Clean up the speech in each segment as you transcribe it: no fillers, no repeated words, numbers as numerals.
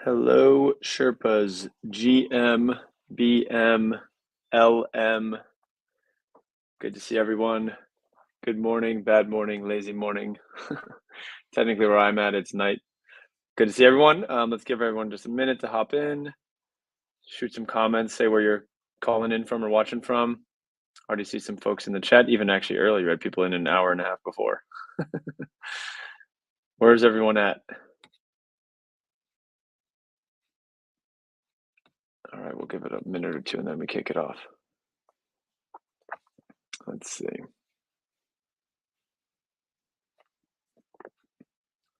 Hello, Sherpas, GM, BM, LM. Good to see everyone. Good morning, bad morning, lazy morning. Technically, where I'm at, it's night. Good to see everyone. Let's give everyone just a minute to hop in, shoot some comments, say where you're calling in from or watching from. Already see some folks in the chat, even actually earlier, had people in an hour and a half before. Where's everyone at? All right, we'll give it a minute or two and then we kick it off. Let's see.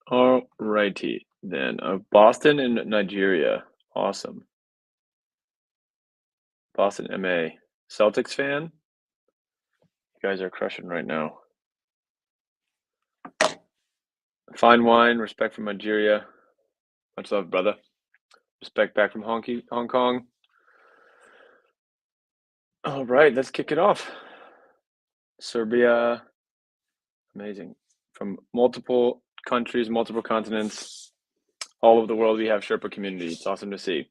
All righty then. Boston and Nigeria. Awesome. Boston MA. Celtics fan? You guys are crushing right now. Fine wine, respect from Nigeria. Much love, brother. Respect back from Hong Kong. All right, let's kick it off. Serbia. Amazing. From multiple countries, multiple continents, all over the world, we have Sherpa community. It's awesome to see.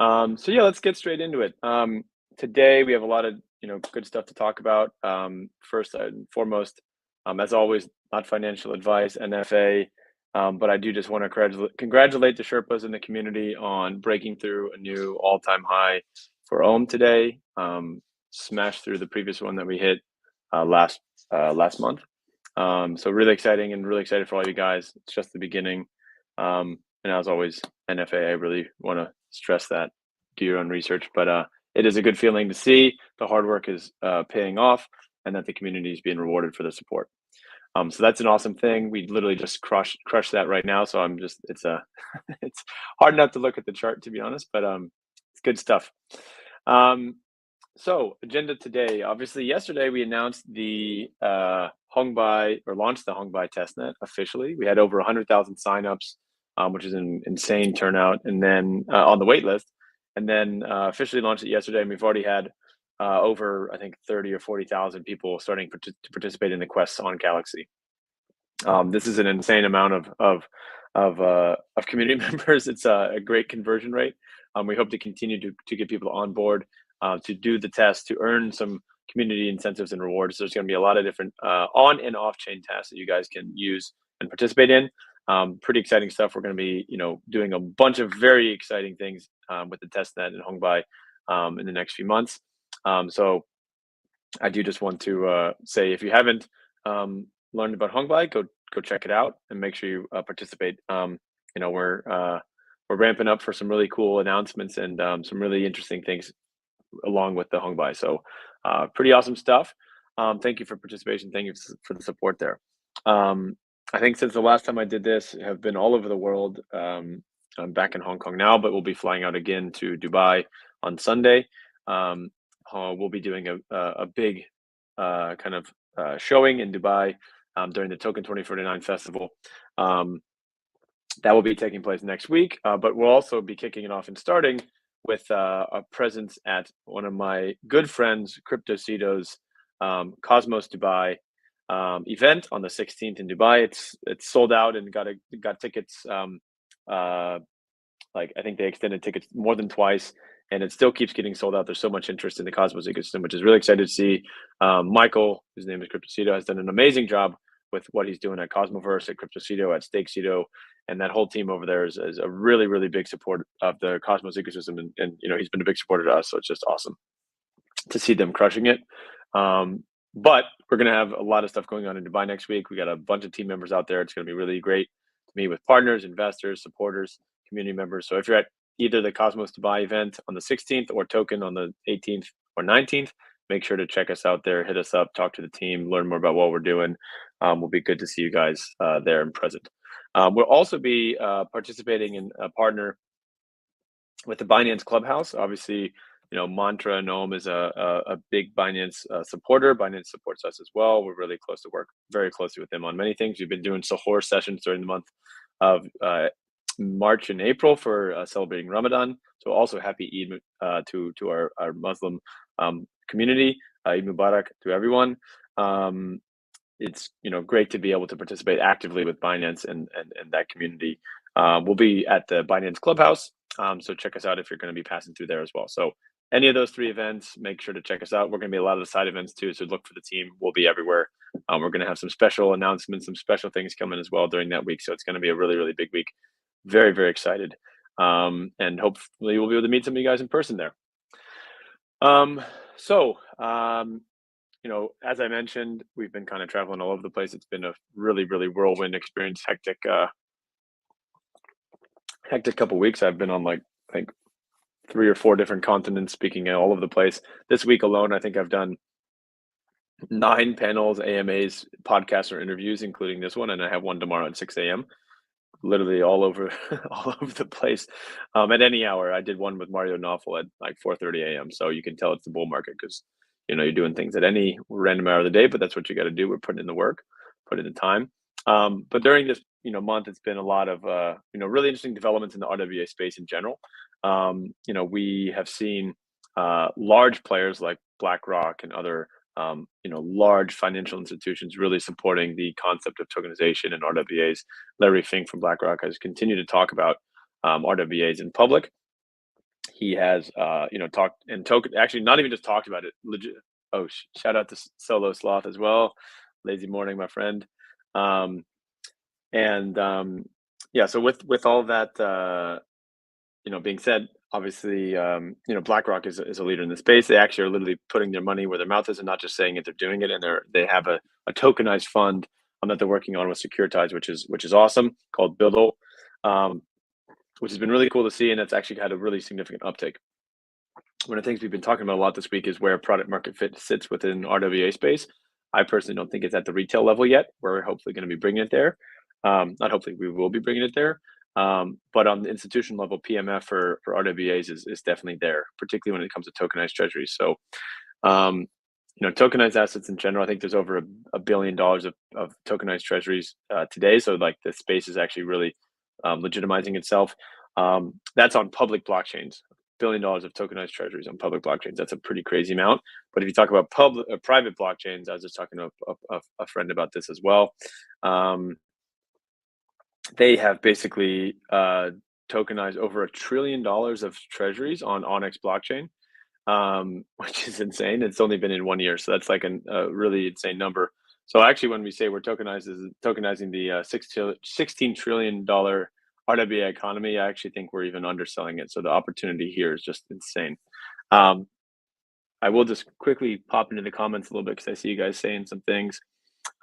So yeah, let's get straight into it. Today we have a lot of good stuff to talk about. First and foremost, as always, not financial advice, NFA, but I do just want to congratulate the Sherpas in the community on breaking through a new all-time high for Ohm today. Smashed through the previous one that we hit last month. So really exciting and really excited for all you guys. It's just the beginning. And as always, NFA, I really want to stress that. Do your own research, but it is a good feeling to see the hard work is paying off and that the community is being rewarded for the support. So that's an awesome thing. We literally just crush that right now. So it's it's hard not to look at the chart, to be honest, but it's good stuff. So agenda today, obviously yesterday we announced the Hongbai, or launched the Hongbai Testnet officially. We had over 100,000 signups, which is an insane turnout, and then on the wait list, and then officially launched it yesterday. And we've already had over, I think, 30 or 40,000 people starting to participate in the quests on Galaxy. This is an insane amount of community members. It's a great conversion rate. We hope to continue to get people on board to do the test, to earn some community incentives and rewards. There's going to be a lot of different on and off chain tasks that you guys can use and participate in. Pretty exciting stuff. We're going to be, doing a bunch of very exciting things with the testnet and Hongbai in the next few months. So I do just want to say, if you haven't learned about Hongbai, go check it out and make sure you participate. We're ramping up for some really cool announcements and some really interesting things along with the Hongbai. So pretty awesome stuff. Thank you for participation. Thank you for the support there. I think since the last time I did this, I have been all over the world. I'm back in Hong Kong now, but we'll be flying out again to Dubai on Sunday. We'll be doing a big kind of showing in Dubai during the Token 2049 festival. That will be taking place next week, but we'll also be kicking it off and starting with a presence at one of my good friends, CryptoCito's Cosmos Dubai event on the 16th in Dubai. It's sold out and got tickets. Like, I think they extended tickets more than twice, and it still keeps getting sold out. There's so much interest in the Cosmos ecosystem, which is really excited to see. Michael, whose name is CryptoCito, has done an amazing job with what he's doing at Cosmoverse, at CryptoCito, at StakeCito, and that whole team over there is a really, really big support of the Cosmos ecosystem, and he's been a big supporter to us, so it's just awesome to see them crushing it. But we're going to have a lot of stuff going on in Dubai next week. We got a bunch of team members out there. It's going to be really great to meet with partners, investors, supporters, community members. So if you're at either the Cosmos Dubai event on the 16th or Token on the 18th or 19th, make sure to check us out there, hit us up, talk to the team, learn more about what we're doing. We'll be good to see you guys there and present. We'll also be participating in a partner with the Binance Clubhouse. Obviously, Mantra and Ohm is a big Binance supporter. Binance supports us as well. We're really close to work very closely with them on many things. We've been doing Sahur sessions during the month of March and April for celebrating Ramadan. So also happy Eid to our Muslim community. Eid Mubarak to everyone. It's great to be able to participate actively with Binance and that community We'll be at the Binance Clubhouse, so check us out if you're going to be passing through there as well. So any of those 3 events, make sure to check us out. We're going to be a lot of the side events too, so look for the team. We'll be everywhere. We're going to have some special announcements, some special things coming as well during that week. So it's going to be a really, really big week. Very, very excited. And hopefully we'll be able to meet some of you guys in person there. As I mentioned, we've been kind of traveling all over the place. It's been a really, really whirlwind experience, hectic couple weeks. I've been on I think 3 or 4 different continents, speaking all over the place. This week alone, I think I've done 9 panels, AMAs, podcasts, or interviews, including this one, and I have one tomorrow at 6 a.m. Literally all over, all over the place. At any hour, I did one with Mario Nawfal at 4:30 a.m. So you can tell it's the bull market because you're doing things at any random hour of the day, but that's what you got to do. We're putting in the work, putting in the time. But during this month, it's been a lot of really interesting developments in the RWA space in general. We have seen large players like BlackRock and other large financial institutions really supporting the concept of tokenization and RWAs. Larry Fink from BlackRock has continued to talk about RWAs in public. He has, talked and actually not even just talked about it. Legit. Oh, shout out to Solo Sloth as well. Lazy morning, my friend. So with all that, being said, obviously, BlackRock is a leader in the space. They actually are literally putting their money where their mouth is and not just saying it, they're doing it. And they have a tokenized fund that they're working on with Securitize, which is awesome, called Buildle, which has been really cool to see. And it's actually had a really significant uptake. One of the things we've been talking about a lot this week is where product market fit sits within RWA space. I personally don't think it's at the retail level yet. We're hopefully going to be bringing it there. Not hopefully, we will be bringing it there. But on the institutional level, PMF for RWAs is definitely there, particularly when it comes to tokenized treasuries. So, tokenized assets in general, I think there's over $1 billion of tokenized treasuries today. So the space is actually really legitimizing itself. That's on public blockchains. $1 billion of tokenized treasuries on public blockchains. That's a pretty crazy amount. But if you talk about private blockchains, I was just talking to a friend about this as well. They have basically tokenized over $1 trillion of treasuries on Onyx blockchain, which is insane. It's only been in 1 year, so that's a really insane number. So actually, when we say we're tokenizing the $16 trillion RWA economy, I actually think we're even underselling it. So the opportunity here is just insane. I will just quickly pop into the comments a little bit because I see you guys saying some things.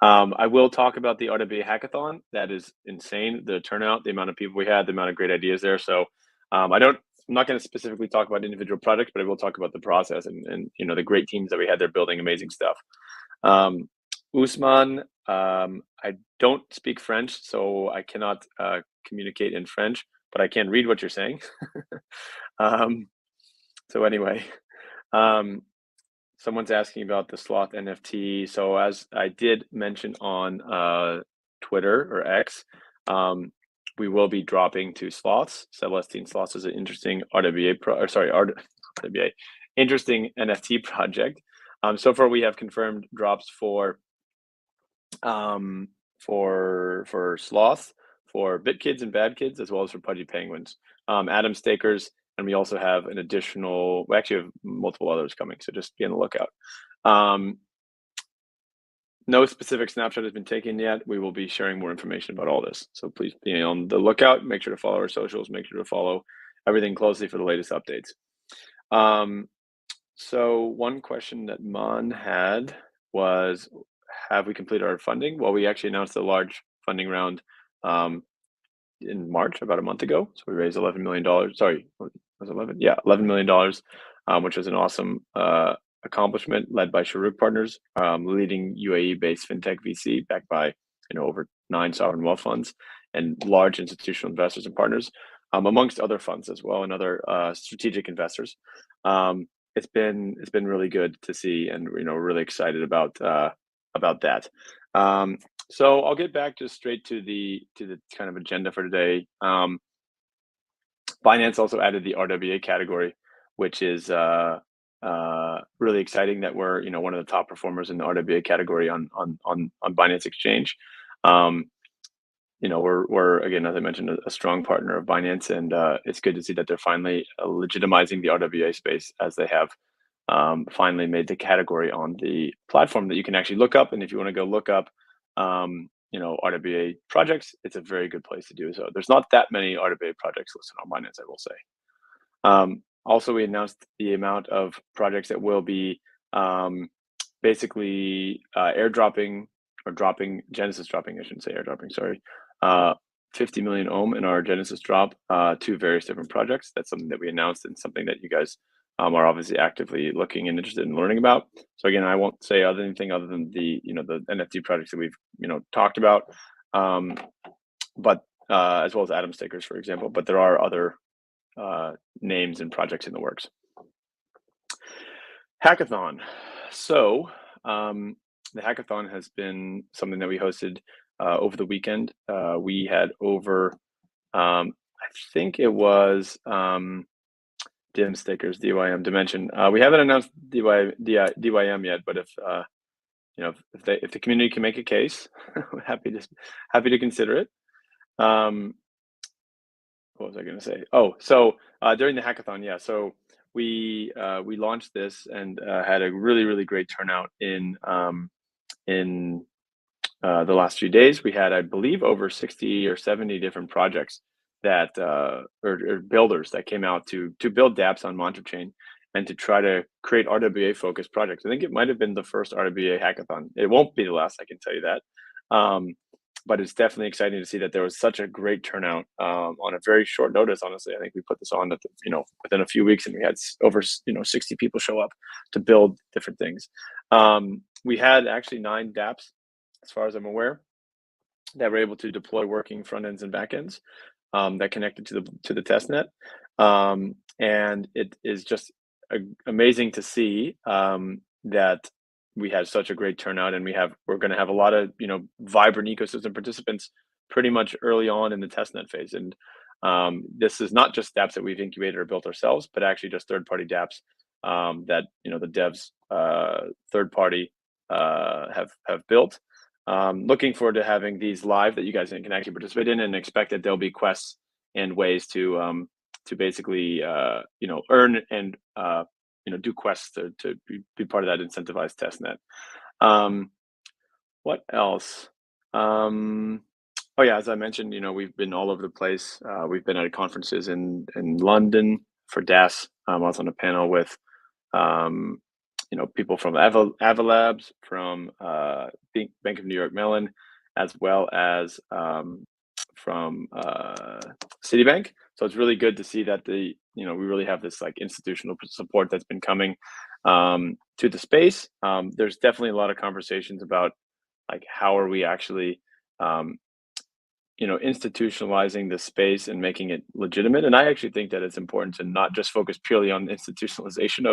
I will talk about the RWA Hackathon. That is insane. The turnout, the amount of people we had, the amount of great ideas there. So I'm not going to specifically talk about individual projects, but I will talk about the process and the great teams that we had there building amazing stuff. Usman, I don't speak French, so I cannot communicate in French, but I can read what you're saying. So anyway, someone's asking about the Sloth NFT. So as I did mention on Twitter or X, we will be dropping 2 sloths. Celestine Sloths is an interesting interesting NFT project. So far we have confirmed drops for sloths, for BitKids and Bad Kids, as well as for Pudgy Penguins, Atom Stakers, and we also have we actually have multiple others coming, so just be on the lookout. No specific snapshot has been taken yet. We will be sharing more information about all this, so please be on the lookout. Make sure to follow our socials. Make sure to follow everything closely for the latest updates. So one question that Mon had was, have we completed our funding? Well, we actually announced a large funding round in March, about a month ago. So we raised $11 million. Sorry, was it 11? Yeah, $11 million, which was an awesome accomplishment led by Sharuk Partners, leading UAE-based fintech VC backed by over 9 sovereign wealth funds and large institutional investors and partners, amongst other funds as well and other strategic investors. It's been really good to see, and we're really excited about that. So I'll get back just straight to the kind of agenda for today. Binance also added the RWA category, which is really exciting that we're one of the top performers in the RWA category on Binance Exchange. we're again, as I mentioned, a strong partner of Binance, and it's good to see that they're finally legitimizing the RWA space, as they have finally made the category on the platform that you can actually look up. And if you want to go look up, RWA projects, it's a very good place to do so. There's not that many RWA projects listed on Binance, I will say. Also, we announced the amount of projects that will be basically airdropping or dropping, Genesis dropping, I shouldn't say airdropping, sorry, 50 million ohm in our Genesis drop to various different projects. That's something that we announced, and something that you guys are obviously actively looking and interested in learning about. So again, I won't say anything other than the the NFT projects that we've talked about, but as well as Atom Stakers, for example. But there are other names and projects in the works. Hackathon. So the hackathon has been something that we hosted over the weekend. We had over, I think it was DIM Stakers, DYM Dimension. We haven't announced DYM yet, but if if the community can make a case, we're happy to consider it. What was I going to say? Oh, so during the hackathon, yeah. So we launched this and had a really great turnout in the last few days. We had, I believe, over 60 or 70 different projects that or builders that came out to build dApps on Mantra Chain and to try to create RWA focused projects. I think it might have been the first RWA hackathon. It won't be the last, I can tell you that. But it's definitely exciting to see that there was such a great turnout on a very short notice. Honestly, I think we put this on at within a few weeks, and we had over 60 people show up to build different things. We had actually 9 dApps, as far as I'm aware, that were able to deploy working front ends and back ends that connected to the testnet, and it is just amazing to see that we had such a great turnout, and we're going to have a lot of vibrant ecosystem participants pretty much early on in the testnet phase. And this is not just dApps that we've incubated or built ourselves, but actually just third-party dApps that the devs third party have built. Looking forward to having these live that you guys can actually participate in, and expect that there'll be quests and ways to basically earn and do quests to be part of that incentivized testnet. What else? Oh yeah, as I mentioned, we've been all over the place. We've been at conferences in London for DAS. I was on a panel with people from Avalabs, from Bank of New York Mellon, as well as from Citibank. So it's really good to see that we really have this institutional support that's been coming to the space. There's definitely a lot of conversations about how are we actually institutionalizing the space and making it legitimate. And I actually think that it's important to not just focus purely on institutionalization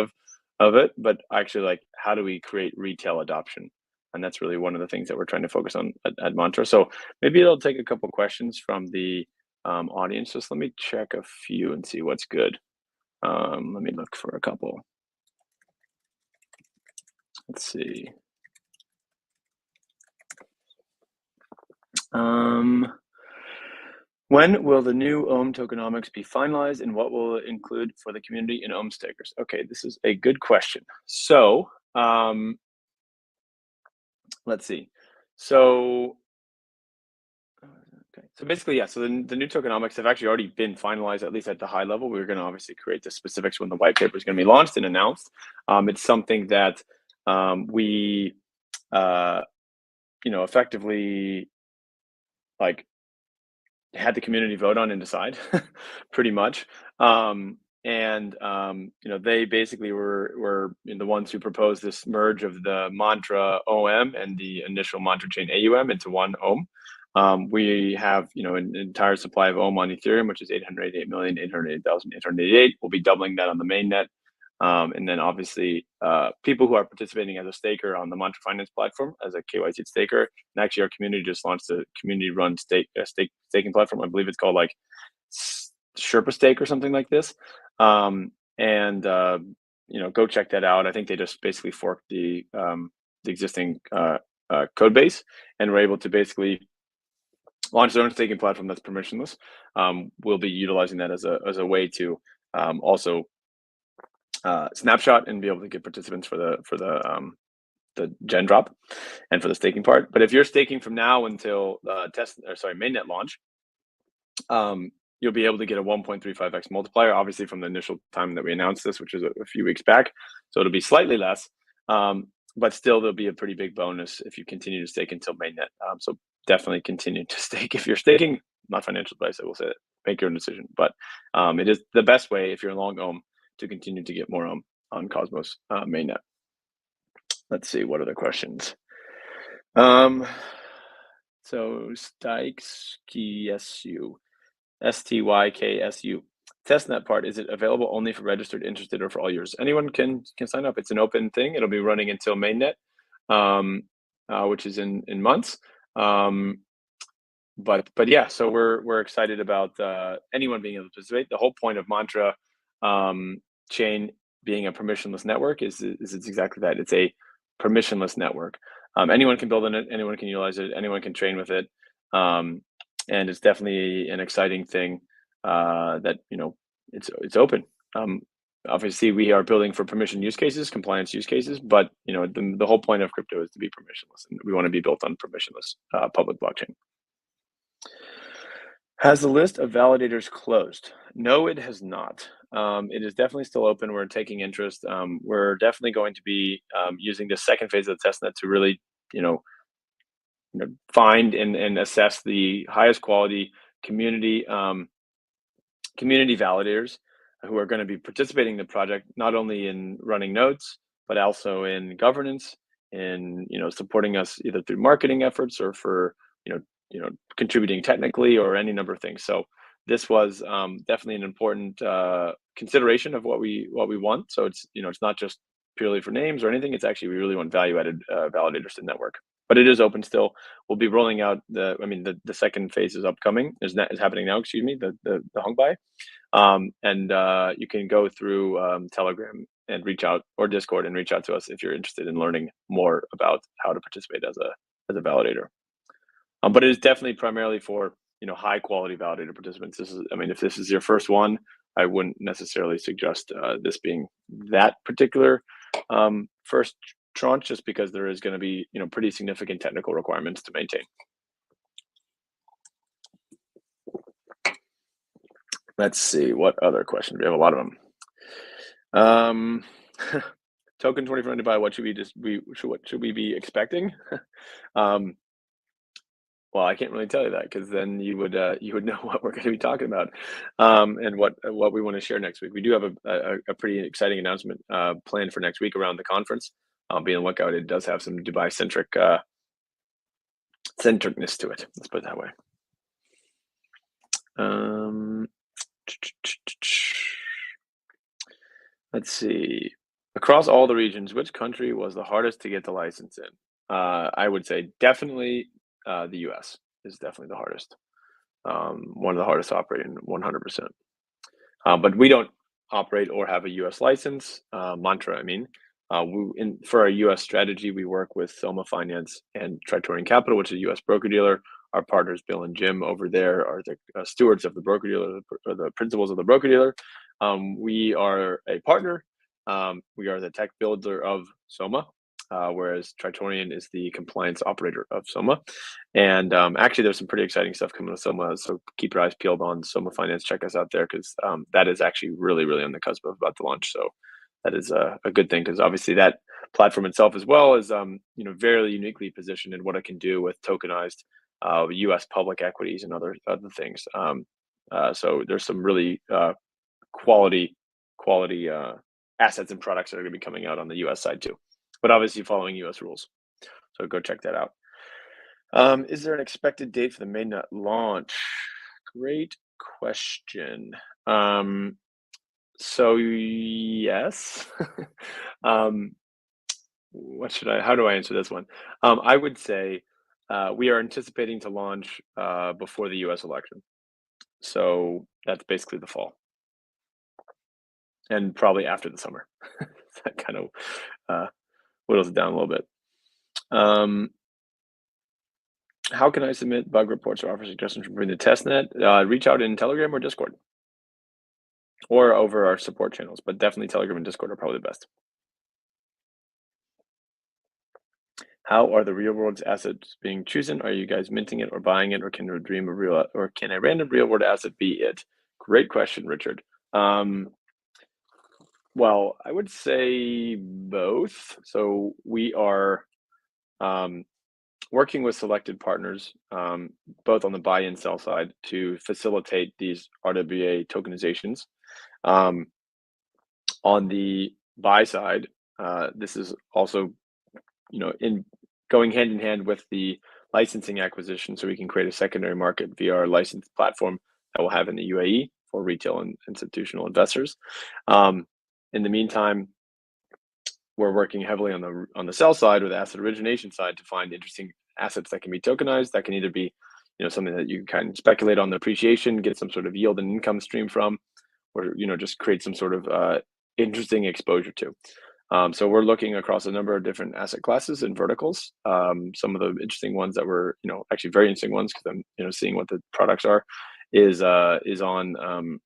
of it, but actually how do we create retail adoption? And that's really one of the things that we're trying to focus on at Mantra. So maybe it'll take a couple questions from the audience. Just let me check a few and see what's good. Let me look for a couple. Let's see. When will the new Ohm tokenomics be finalized, and what will it include for the community and Ohm stakers? Okay, this is a good question. So let's see. So basically, yeah. So the new tokenomics have actually already been finalized, at least at the high level. We're going to obviously create the specifics when the white paper is going to be launched and announced. It's something that we effectively had the community vote on and decide pretty much. They basically were the ones who proposed this merge of the Mantra OM and the initial Mantra chain AUM into one Ohm. We have an entire supply of Ohm on Ethereum, which is 888,888,888. We'll be doubling that on the mainnet. And then obviously people who are participating as a staker on the Mantra Finance platform as a KYC staker. And actually our community just launched a community-run staking platform. I believe it's called Sherpa Stake or something like this. Go check that out. I think they just basically forked the existing code base, and we're able to basically launch their own staking platform that's permissionless. We'll be utilizing that as a way to also snapshot and be able to get participants for the gen drop and for the staking part. But if you're staking from now until mainnet launch, you'll be able to get a 1.35x multiplier, obviously from the initial time that we announced this, which is a few weeks back. So it'll be slightly less, but still there'll be a pretty big bonus if you continue to stake until mainnet. So definitely continue to stake. If you're staking, not financial advice, I will say it, make your own decision. But it is the best way if you're long ohm to continue to get more ohm on Cosmos mainnet. Let's see, what other questions? So Styksu, STYKSU. Testnet part, is it available only for registered, interested, or for all users? Anyone can sign up. It's an open thing. It'll be running until mainnet, which is in months. But yeah, so we're excited about anyone being able to participate. The whole point of Mantra chain being a permissionless network is it's exactly that. It's a permissionless network. Anyone can build on it. Anyone can utilize it. Anyone can train with it. And it's definitely an exciting thing that it's open. Obviously, we are building for permission use cases, compliance use cases, but the whole point of crypto is to be permissionless, and we want to be built on permissionless public blockchain. Has the list of validators closed? No, it has not. It is definitely still open. We're taking interest. We're definitely going to be using the second phase of the testnet to really, find and assess the highest quality community validators who are going to be participating in the project, not only in running nodes, but also in governance, in supporting us either through marketing efforts or for contributing technically or any number of things. So this was definitely an important consideration of what we want. So it's it's not just purely for names or anything. It's actually, we really want value-added validators to the network. But it is open still. We'll be rolling out the second phase is upcoming. Is happening now. Excuse me. The Hongbai, and you can go through Telegram and reach out, or Discord and reach out to us if you're interested in learning more about how to participate as a validator. But it is definitely primarily for high quality validator participants. If this is your first one, I wouldn't necessarily suggest this being that particular first tranche, just because there is going to be pretty significant technical requirements to maintain. Let's see, what other questions? We have a lot of them. Token 24 to buy. What should we be expecting? Well, I can't really tell you that, because then you would know what we're going to be talking about, and what we want to share next week. We do have a pretty exciting announcement planned for next week around the conference. Be on the lookout. It does have some Dubai centricness to it. Let's put it that way. Let's see. Across all the regions, which country was the hardest to get the license in? I would say definitely the US is definitely the hardest. One of the hardest to operate in, 100%. But we don't operate or have a US license. Mantra, for our US strategy, we work with Soma Finance and Tritorian Capital, which is a US broker-dealer. Our partners, Bill and Jim over there, are the stewards of the broker-dealer, or the principals of the broker-dealer. We are a partner. We are the tech builder of Soma, whereas Tritorian is the compliance operator of Soma. And actually, there's some pretty exciting stuff coming with Soma, so keep your eyes peeled on Soma Finance. Check us out there, because that is actually really, really on the cusp of about to launch. So that is a good thing, because obviously that platform itself as well is very uniquely positioned in what it can do with tokenized U.S. public equities and other things. So there's some really quality assets and products that are going to be coming out on the U.S. side too, but obviously following U.S. rules. So go check that out. Is there an expected date for the mainnet launch? Great question. So yes. How do I answer this one? I would say we are anticipating to launch before the U.S. election. So that's basically the fall, and probably after the summer. That kind of whittles it down a little bit. How can I submit bug reports or offer suggestions for the testnet? Reach out in Telegram or Discord, or over our support channels, but definitely Telegram and Discord are probably the best. How are the real world assets being chosen? Are you guys minting it or buying it, or can a random real world asset be it? Great question, Richard. Well, I would say both. So we are working with selected partners, both on the buy and sell side, to facilitate these RWA tokenizations. On the buy side, this is also, in going hand in hand with the licensing acquisition, so we can create a secondary market via our licensed platform that we'll have in the UAE for retail and institutional investors. In the meantime, we're working heavily on the sell side or the asset origination side to find interesting assets that can be tokenized, that can either be, something that you can kind of speculate on the appreciation, get some sort of yield and income stream from, or just create some sort of interesting exposure to. So we're looking across a number of different asset classes and verticals. Some of the interesting ones that we're, actually very interesting ones, because I'm, seeing what the products are, is on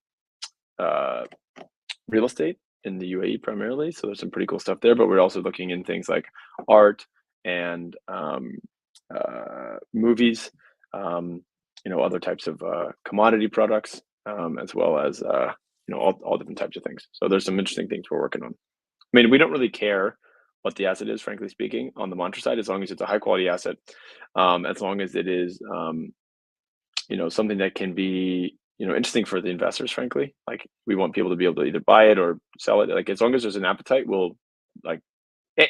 real estate in the UAE primarily. So there's some pretty cool stuff there, but we're also looking in things like art and movies, other types of commodity products, as well as all different types of things. So there's some interesting things we're working on. I mean, we don't really care what the asset is, frankly speaking, on the Mantra side, as long as it's a high quality asset, as long as it is, something that can be, interesting for the investors, frankly. Like, we want people to be able to either buy it or sell it. Like, as long as there's an appetite, we'll like,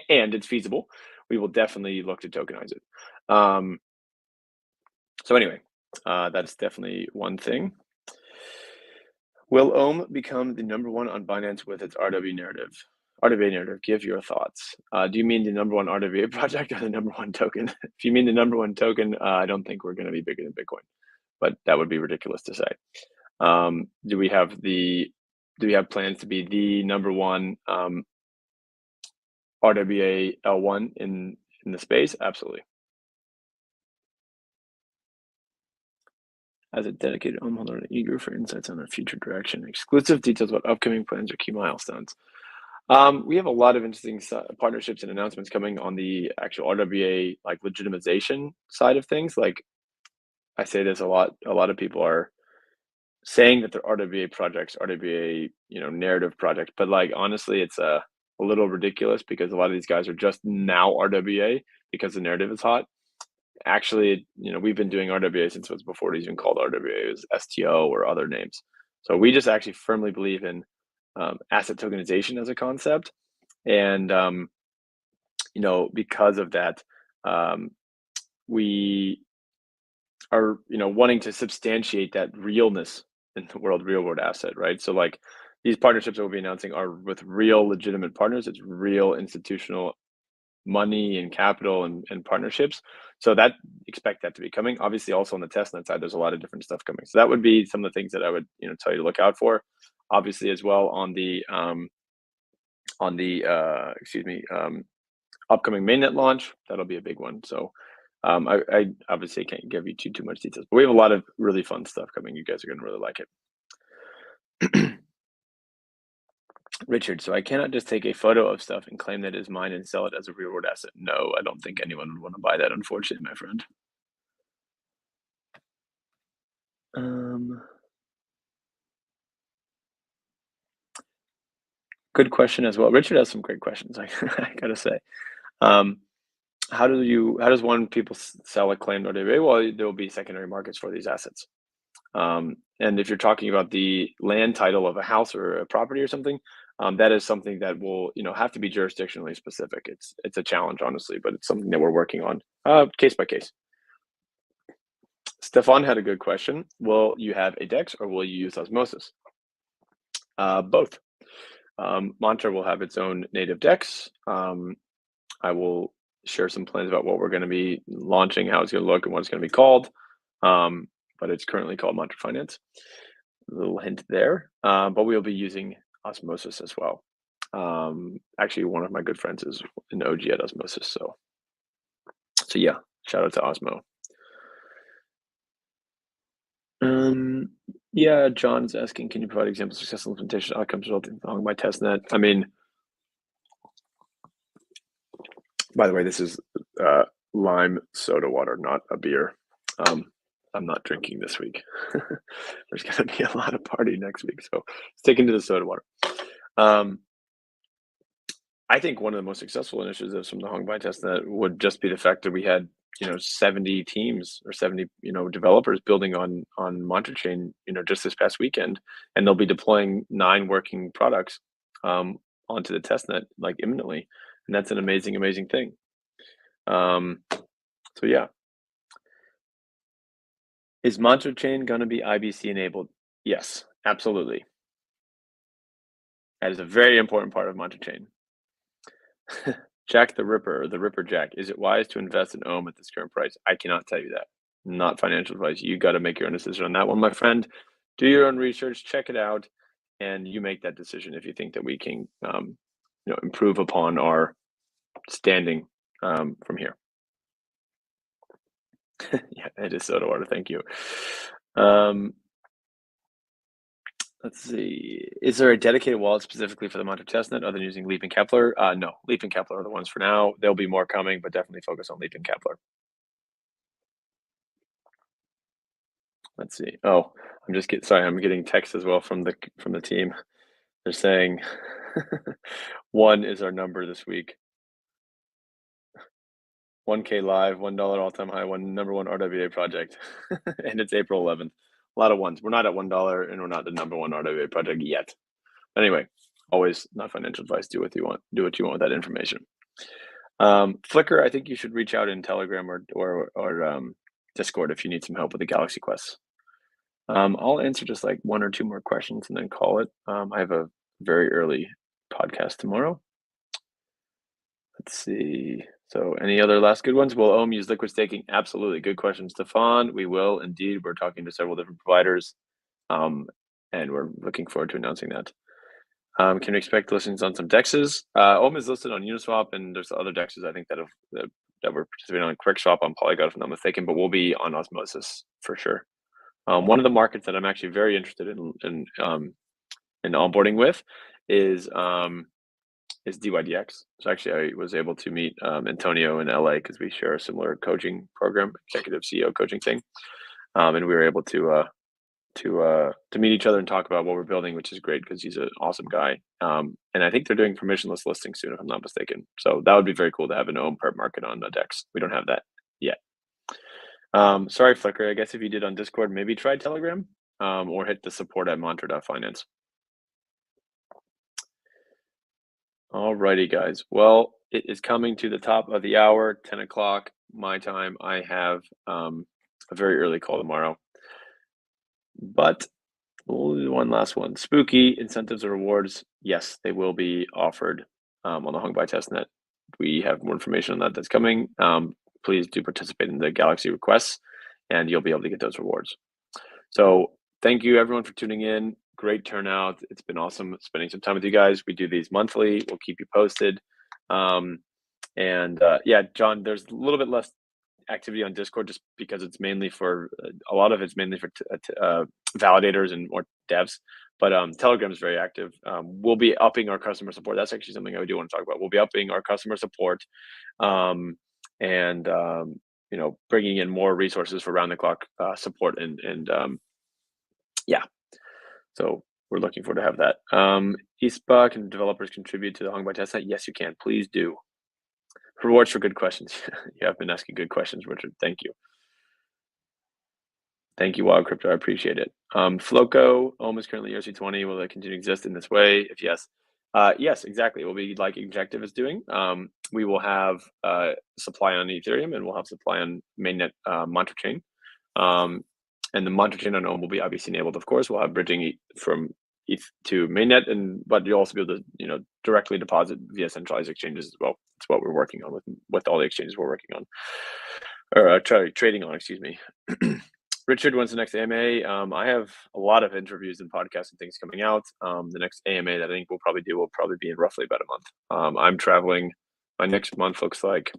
and it's feasible, we will definitely look to tokenize it. So anyway, that's definitely one thing. Will Ohm become the number one on Binance with its RWA narrative? Give your thoughts. Do you mean the number one RWA project or the number one token? If you mean the number one token, I don't think we're going to be bigger than Bitcoin, but that would be ridiculous to say. Do we have plans to be the number one RWA L1 in the space? Absolutely. As a dedicated Ohm holder, eager for insights on our future direction, exclusive details about upcoming plans or key milestones. We have a lot of interesting partnerships and announcements coming on the actual RWA legitimization side of things. Like, I say this a lot. A lot of people are saying that they're RWA projects, RWA narrative projects, but honestly, it's a little ridiculous, because a lot of these guys are just now RWA because the narrative is hot. Actually, we've been doing RWA since it was before it was even called RWA. It was STO or other names. So we just actually firmly believe in asset tokenization as a concept, and because of that, we are wanting to substantiate that realness in the real world asset, right? So these partnerships that we'll be announcing are with real legitimate partners. It's real institutional money and capital and partnerships. So expect that to be coming. Obviously, also on the testnet side, there's a lot of different stuff coming. So that would be some of the things that I would tell you to look out for. Obviously, as well on the upcoming mainnet launch, that'll be a big one. So I obviously can't give you too much details, but we have a lot of really fun stuff coming. You guys are going to really like it. Richard, so I cannot just take a photo of stuff and claim that it is mine and sell it as a real world asset. No, I don't think anyone would want to buy that, unfortunately, my friend. Good question as well. Richard has some great questions, I gotta say. How does one people sell a claimed RWA? Well, there will be secondary markets for these assets. And if you're talking about the land title of a house or a property or something, that is something that will have to be jurisdictionally specific. It's a challenge, honestly, but it's something that we're working on case by case. Stefan had a good question. Will you have a DEX or will you use osmosis? Both. Mantra will have its own native DEX. I will share some plans about what we're going to be launching, how it's going to look, and what it's going to be called. But it's currently called Mantra Finance. A little hint there. But we'll be using osmosis as well. Actually, one of my good friends is an OG at osmosis. So yeah, shout out to Osmo. Yeah, John's asking, can you provide examples of successful implementation outcomes resulting from Hongbai Testnet? I mean, by the way, this is lime soda water, not a beer. I'm not drinking this week. There's going to be a lot of party next week, so sticking to the soda water. I think one of the most successful initiatives from the Hongbai Testnet would just be the fact that we had 70 teams or 70 developers building on onchain just this past weekend, and they'll be deploying 9 working products onto the testnet like imminently, and that's an amazing thing. So yeah, is onchain going to be IBC enabled? Yes, absolutely. That is a very important part of onchain. Jack the Ripper Jack. Is it wise to invest in Ohm at this current price? I cannot tell you that. Not financial advice. You got to make your own decision on that one, my friend. Do your own research, check it out, and you make that decision if you think that we can, improve upon our standing from here. Yeah, it is soda water. Thank you. Let's see. Is there a dedicated wallet specifically for the Monter testnet other than using Leap and Kepler? No, Leap and Kepler are the ones for now. There'll be more coming, but definitely focus on Leap and Kepler. Let's see. Oh, I'm getting texts as well from the team. They're saying 1 is our number this week. 1K live, $1 all-time high, number 1 RWA project. And it's April 11th. A lot of ones. We're not at $1 and we're not the number 1 RWA project yet. Anyway, always not financial advice. Do what you want. Do what you want with that information. Flickr, I think you should reach out in Telegram or Discord if you need some help with the Galaxy Quests. I'll answer just like 1 or 2 more questions and then call it. I have a very early podcast tomorrow. Let's see. So any other last good ones? Will Ohm use liquid staking? Absolutely. Good question, Stefan. We will indeed. We're talking to several different providers, and we're looking forward to announcing that. Can we expect listings on some dexes? Ohm is listed on Uniswap, and there's other dexes I think that we're participating on. QuickSwap on Polygon, if I'm not mistaken, but we'll be on Osmosis for sure. One of the markets that I'm actually very interested in onboarding with is DYDX. So actually, I was able to meet Antonio in LA because we share a similar coaching program, executive CEO coaching thing, and we were able to meet each other and talk about what we're building, which is great because he's an awesome guy. And I think they're doing permissionless listing soon, if I'm not mistaken. So that would be very cool to have an Ohm perp market on the DEX. We don't have that yet. Sorry, Flickr. I guess if you did on Discord, maybe try Telegram or hit the support at mantra.finance. Alrighty, guys. Well, it is coming to the top of the hour, 10 o'clock my time. I have a very early call tomorrow. But we'll do one last one. Spooky incentives or rewards. Yes, they will be offered on the Hongbai testnet. We have more information on that that's coming. Please do participate in the Galaxy requests, and you'll be able to get those rewards. So thank you, everyone, for tuning in. Great turnout. It's been awesome spending some time with you guys. We do these monthly. We'll keep you posted. Yeah, John, there's a little bit less activity on Discord just because it's mainly for a lot of it's mainly for validators and more devs, but Telegram is very active. We'll be upping our customer support. That's actually something I do want to talk about. We'll be upping our customer support and bringing in more resources for round the clock support and yeah, so we're looking forward to have that. ISPA, can developers contribute to the Hongbai testnet? Yes, you can. Please do. Rewards for good questions. You have been asking good questions, Richard. Thank you. Thank you, Wild Crypto. I appreciate it. Floco, Ohm is currently ERC20. Will it continue to exist in this way? If yes, yes, exactly. It will be like Injective is doing. We will have supply on Ethereum and we'll have supply on mainnet Mantra chain. And the Mantra chain on Ohm will be obviously enabled, of course. We'll have bridging from ETH to mainnet, but you'll also be able to, directly deposit via centralized exchanges as well. That's what we're working on with all the exchanges we're working on, or trading on. Excuse me. Richard, when's the next AMA? I have a lot of interviews and podcasts and things coming out. The next AMA that I think we'll probably be in roughly about a month. I'm traveling. My next month looks like,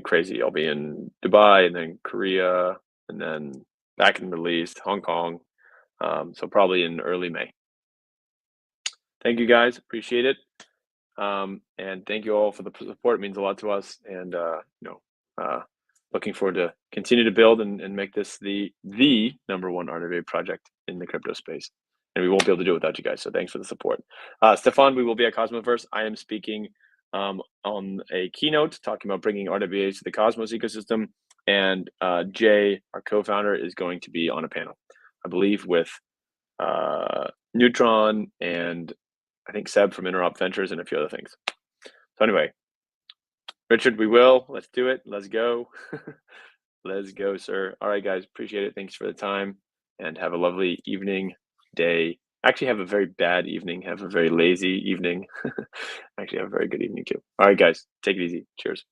crazy. I'll be in Dubai and then Korea and then back in the Middle East, Hong Kong, So probably in early May. Thank you guys, appreciate it. And thank you all for the support. It means a lot to us. And looking forward to continue to build and make this the #1 RWA project in the crypto space. And we won't be able to do it without you guys. So thanks for the support. Stefan, we will be at Cosmoverse. I am speaking on a keynote talking about bringing RWAs to the Cosmos ecosystem. And Jay, our co-founder, is going to be on a panel, I believe, with Neutron and I think Seb from Interop Ventures and a few other things. So anyway, Richard, let's do it. Let's go. Let's go, sir. All right, guys, appreciate it. Thanks for the time and have a lovely evening, day. Actually have a very bad evening. Have a very lazy evening. Actually have a very good evening too. All right, guys, take it easy. Cheers.